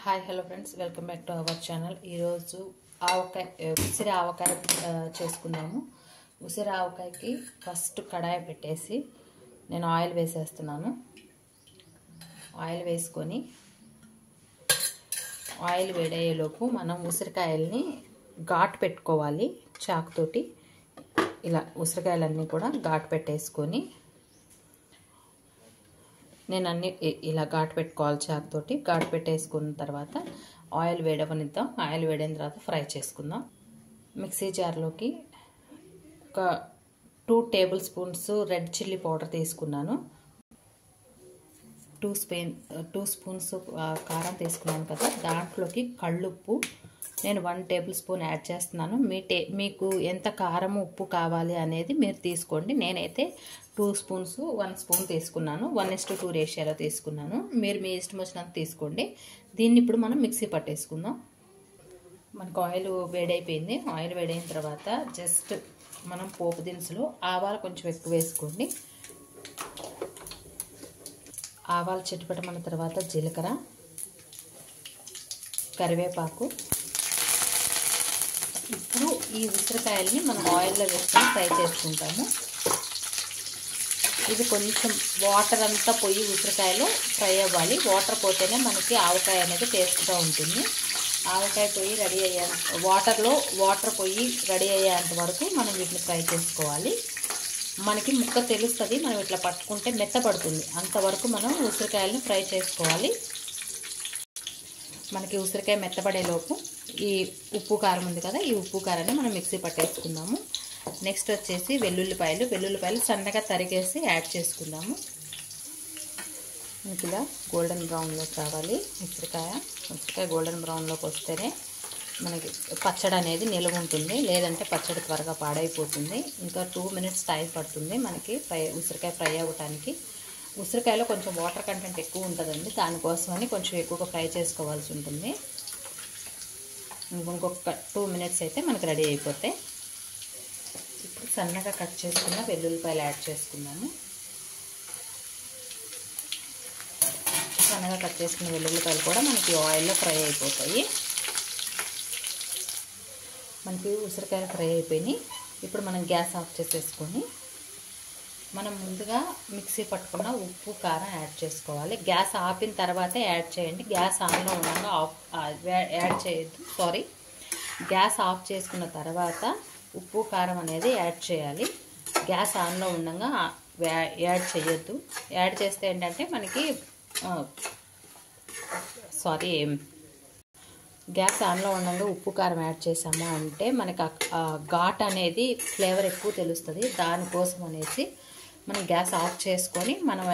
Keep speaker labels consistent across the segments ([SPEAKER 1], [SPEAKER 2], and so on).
[SPEAKER 1] Hi hello friends, welcome back to our channel. ఈరోజు ఉసిరి ఆవకాయ చేసుకుందాము. ఉసిరి ఆవకాయకి ఫస్ట్ కడాయి పెట్టేసి నేను ఆయిల్ వేసేస్తున్నాను. ఆయిల్ వేసుకొని ఆయిల్ వేడయ్యేలోపు మనం ఉసిరికాయల్ని ఘాటు పెట్టుకోవాలి. చాకుతోటి ఇలా ఉసిరికాయలన్నీ కూడా ఘాటు పెట్టేసుకొని నేను అన్ని ఇలా ఘాటు పెట్టుకోవాలి. చాకుతోటి ఘాటు పెట్టేసుకున్న తర్వాత ఆయిల్ వేడవనిద్దాం. ఆయిల్ వేడిన తర్వాత ఫ్రై చేసుకుందాం. మిక్సీ జార్లోకి ఒక 2 table spoons red chilli powder తీసుకున్నాను. 2 స్పూన్స్ కారం తీసుకున్నాను కదా, దాంట్లోకి కళ్ళుప్పు నేను 1 టేబుల్ స్పూన్ యాడ్ చేస్తున్నాను. మీకు ఎంత కారం ఉప్పు కావాలి అనేది మీరు తీసుకోండి. నేనైతే 2 స్పూన్స్ 1 స్పూన్ తీసుకున్నాను. 1:2 రేషియోలో తీసుకున్నాను. మీరు మీ ఇష్టం వచ్చినంత తీసుకోండి. దీన్ని ఇప్పుడు మనం మిక్సీ పట్టేసుకుందాం. మనకు ఆయిల్ వేడైపోయింది. ఆయిల్ వేడైన తర్వాత జస్ట్ మనం పోపు దినుసులు ఆవాలు కొంచెం ఎక్కువ వేసుకోండి. ఆవాలు చిటపటమన్న తర్వాత జీలకర్ర, కరివేపాకు. ఇప్పుడు ఈ ఉసిరికాయల్ని మనం ఆయిల్లో వేసుకొని ఫ్రై చేసుకుంటాము. ఇది కొంచెం వాటర్ అంతా పోయి ఉసిరికాయలో ఫ్రై అవ్వాలి. వాటర్ పోతేనే మనకి ఆవకాయ అనేది టేస్ట్గా ఉంటుంది. ఆవకాయ పోయి రెడీ వాటర్ పోయి రెడీ అయ్యేంత వరకు మనం వీటిని ఫ్రై చేసుకోవాలి. మనకి ముక్క తెలుస్తుంది, మనం ఇట్లా పట్టుకుంటే మెత్తపడుతుంది. అంతవరకు మనం ఉసిరికాయలను ఫ్రై చేసుకోవాలి. మనకి ఉసిరికాయ మెత్తపడేలోపు ఈ ఉప్పు కారం ఉంది కదా, ఈ ఉప్పు కారాన్ని మనం మిక్సీ పట్టేసుకుందాము. నెక్స్ట్ వచ్చేసి వెల్లుల్లిపాయలు సన్నగా తరిగేసి యాడ్ చేసుకుందాము. మనకి ఇలా గోల్డెన్ బ్రౌన్లోకి రావాలి. ఉసిరికాయ గోల్డెన్ బ్రౌన్లోకి వస్తేనే మనకి పచ్చడి అనేది నిల్వ ఉంటుంది, లేదంటే పచ్చడి త్వరగా పాడైపోతుంది. ఇంకా 2 మినిట్స్ టైం పడుతుంది మనకి ఉసిరికాయ ఫ్రై అవ్వటానికి. ఉసిరికాయలో కొంచెం వాటర్ కంటెంట్ ఎక్కువ ఉంటుందండి, దానికోసమని కొంచెం ఎక్కువగా ఫ్రై చేసుకోవాల్సి ఉంటుంది. ఇంకొక 2 మినిట్స్ అయితే మనకి రెడీ అయిపోతాయి. ఇప్పుడు సన్నగా కట్ చేసుకున్న వెల్లుల్లిపాయలు యాడ్ చేసుకున్నాము. సన్నగా కట్ చేసుకున్న వెల్లుల్లిపాయలు కూడా మనకి ఆయిల్లో ఫ్రై అయిపోతాయి. మనకి ఉసిరికాయలు ఫ్రై అయిపోయినాయి. ఇప్పుడు మనం గ్యాస్ ఆఫ్ చేసేసుకొని మనం ముందుగా మిక్సీ పట్టుకున్న ఉప్పు కారం యాడ్ చేసుకోవాలి. గ్యాస్ ఆపిన తర్వాతే యాడ్ చేయండి. గ్యాస్ ఆన్లో ఉండగా యాడ్ చేయొద్దు. గ్యాస్ ఆఫ్ చేసుకున్న తర్వాత ఉప్పు కారం అనేది యాడ్ చేయాలి. గ్యాస్ ఆన్లో ఉండగా యాడ్ చేయొద్దు. యాడ్ చేస్తే ఏంటంటే మనకి గ్యాస్ ఆన్లో ఉండగా ఉప్పు కారం యాడ్ చేసాము అంటే మనకి ఘాట్ అనేది ఫ్లేవర్ ఎక్కువ తెలుస్తుంది. దానికోసం అనేసి మనం గ్యాస్ ఆఫ్ చేసుకొని మనం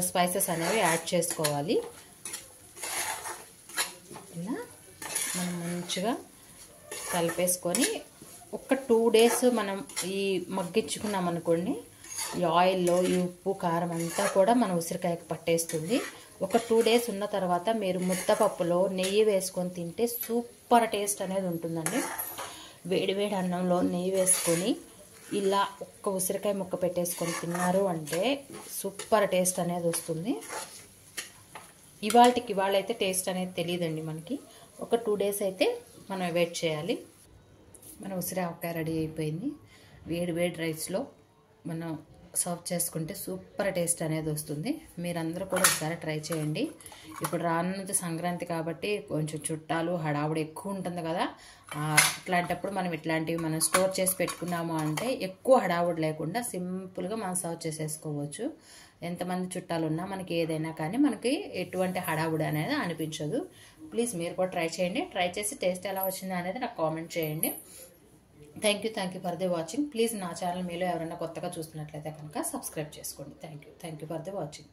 [SPEAKER 1] స్పైసెస్ అనేవి యాడ్ చేసుకోవాలి. ఇలా మనం మంచిగా కలిపేసుకొని ఒక 2 డేస్ మనం ఈ మగ్గించుకున్నాం అనుకోండి, ఈ ఆయిల్లో ఈ ఉప్పు కారం అంతా కూడా మన ఉసిరికాయకి పట్టేస్తుంది. ఒక 2 డేస్ ఉన్న తర్వాత మీరు ముద్దపప్పులో నెయ్యి వేసుకొని తింటే సూపర్ టేస్ట్ అనేది ఉంటుందండి. వేడివేడి అన్నంలో నెయ్యి వేసుకొని ఇలా ఒక్క ఉసిరికాయ ముక్క పెట్టేసుకొని తిన్నారు అంటే సూపర్ టేస్ట్ అనేది వస్తుంది. ఇవాళైతే టేస్ట్ అనేది తెలియదండి మనకి. ఒక 2 డేస్ అయితే మనం వెయిట్ చేయాలి. మన ఉసిరి ఆవకాయ రెడీ అయిపోయింది. వేడి రైస్లో మనం సర్వ్ చేసుకుంటే సూపర్ టేస్ట్ అనేది వస్తుంది. మీరందరూ కూడా ఒకసారి ట్రై చేయండి. ఇప్పుడు రానున్నది సంక్రాంతి కాబట్టి కొంచెం చుట్టాలు హడావుడి ఎక్కువ ఉంటుంది కదా, అట్లాంటప్పుడు మనం ఇట్లాంటివి మనం స్టోర్ చేసి పెట్టుకున్నాము అంటే ఎక్కువ హడావుడి లేకుండా సింపుల్గా మనం సర్వ్ చేసేసుకోవచ్చు. ఎంతమంది చుట్టాలు ఉన్నా మనకి ఏదైనా కానీ మనకి ఎటువంటి హడావుడి అనేది అనిపించదు. ప్లీజ్ మీరు కూడా ట్రై చేయండి. ట్రై చేసి టేస్ట్ ఎలా వచ్చింది అనేది నాకు కామెంట్ చేయండి. Thank you for the watching. Please నా ఛానల్ మీలో ఎవరైనా కొత్తగా చూస్తున్నట్లయితే కనుక సబ్స్క్రైబ్ చేసుకోండి. Thank you for the watching.